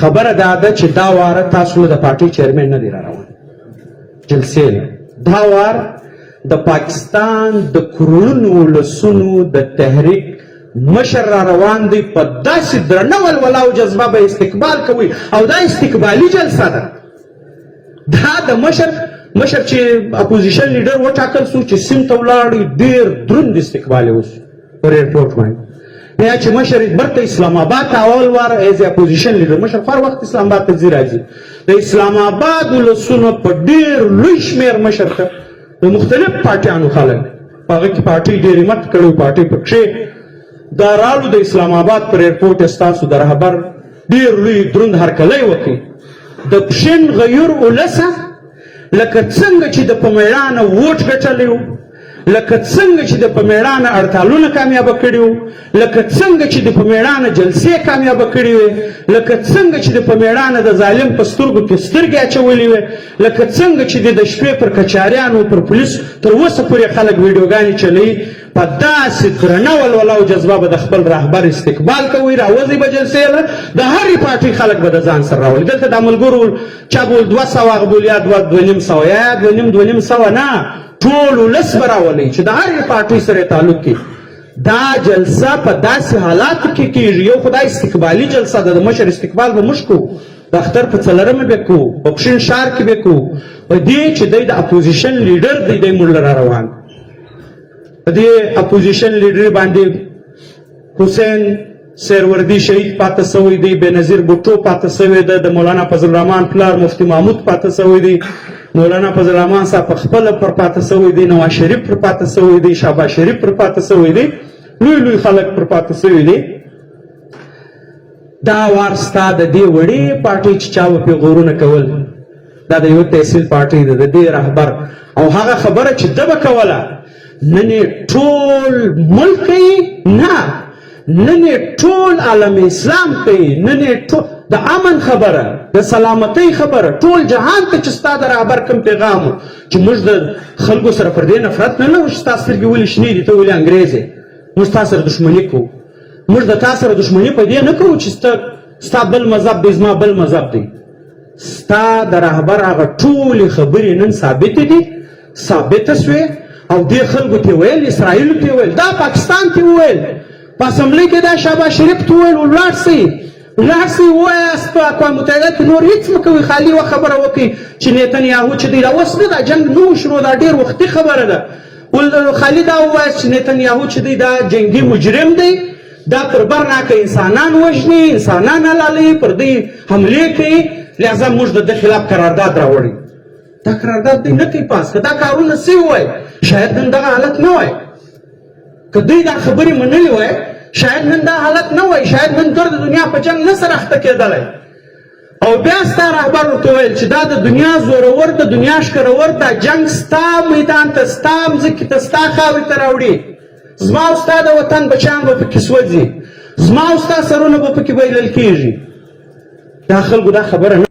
خبره دا ده چې دا واره تاسو د پارټي چیرمن نه دی را روان جلسې نه دا وار د پاکستان د کروڑونو ولسونو د تحریک مشر را روان دی په داسې درنه ولوله او جذبه به استقبال کوي او دا استقبالي جلسه ده دا د مشر چې اپوزیشن لیډر وټاکل سو چې سیند ته ولاړ ډېر دروند استقبال یې وسو پر ایرپورټ باندې بیا چې مشر برته اسلام آباد ته اول وار ایز اپوزیشن لیډر مشر هر وخت اسلام آباد ته ځي راځي د اسلام آباد ولسونو په ډېر لوی شمېر مشر ته د مختلف پارټیانو خلک په هغه کې پارټۍ ډېرې مت کړی پارټۍ پکښې دا رالو د اسلام آباد پر ایرپورټ ستاسو د رهبر ډېر لوی دروند هرکلی وکړي د پښین غیور ولسه لکه څنګه چې د په میړانه ووټ ګټلی و لکه څنګه چې د په میړانه هړتالونه کامیابه کړي وو لکه څنګه چې د په میړانه جلسې کامیابه کړي وې لکه څنګه چې د په میړانه د ظالم په سترګو کې سترګې اچولې وې لکه څنګه چې د شپې پر کچاریانو پر پولیس تر اوسه پورې خلک ویډیوګانې چلوي په داسې درنه ولوله او جذبه به د خپل رهبر استقبال کوي راوځي به جلسې له د هرې پارټۍ خلک به د ځان سره راولي دلته دا ملګرو چا بول 200 هغه بول یا 2.5 یا 2.5 نه ټول ولس به راولي چې د هرې پارټۍ سره تعلق کې دا جلسه په داسې حالاتو کې کېږي یو خدای استقبالي جلسه ده د مشر استقبال به موږ کوو د اختر په 4مه به کوو په پښین ښار کې به کوو په دې چې دی د اپوزیشن لیډر دی دی موږ را روان په دې اپوزیشن لیډر باندې حسین سیروردي شهید پاته سوی دی بېنظیر بوټو پاته سوی ده د مولانا فضل الرحمن پلار مفتی محمود پاته سوی دی مولانا فضل الرحمن صاحب په خپله پر پاته سوی دی نواز شریف پر پاته سوی دی شهباز شریف پر پاته سوی دی لوی لوی خلک پر پاته سوی دی دا وار ستا د دې وړې پارټۍ چې چا به پرې غورونه کول دا د یو تحصیل پارټۍ ده د دې رهبر او هغه خبره چې ده به کوله نن یې ټول ملک کوي نه نن یې ټول عالم اسلام کوي نن یې ټول د امن خبره د سلامتۍ خبره ټول جهان ته چې ستا د رهبر کوم پیغام و چې موږ د خلکو سره پر دې نفرت نه لرو چې ستا سترګې ولې شنې دي ته ولې انګریز یې موږ ستا سره دښمني کوو موږ د تا سره دښمني په دې نه کوو چې ستا بل مذهب دی زما بل مذهب دی ستا د رهبر هغه ټولې خبرې نن ثابتې دي ثابته سوې او دې خلکو ته ویل اسرائیلو ته ویل دا پاکستان ته ویل په اسمبلۍ کې دا شهباز شریف ته ویل ولاړ سئ ووایاست په اقوام متحده کې نور هېڅ مه کوئ خالي یوه خبره وکړئ چې نیتنیاهو چې دی دا اوس نه دا جنګ نه و شروع دا ډېر وختي خبره ده خالي دا ووایاست چې نیتنیاهو چې دی دا جنګي مجرم دی دا تر بر ناکه انسانان وژني انسانان حلالوي پر دوی حملې کوي لهذا موږ د ده خلاف قرارداد راوړئ دا قرارداد دی نه کوي پاس که دا کارونه سوي وای شاید نن دغه حالت نه وای که دوی دا خبرې منلې وای شاید نن دا حالت نه وای شاید نن در د دنیا په جنګ نه سره اخته کېدلی او بیا ستا رهبر ورته ویل چې دا د دنیا زورور د دنیا ښکرور دا جنګ ستا میدان ته ستا مځکې ته ستا خاورې ته راوړي زما او ستا د وطن بچیان به پکې سوځي زما او ستا سرونه به پکې بایلل کېږي دا خلکو دا خبره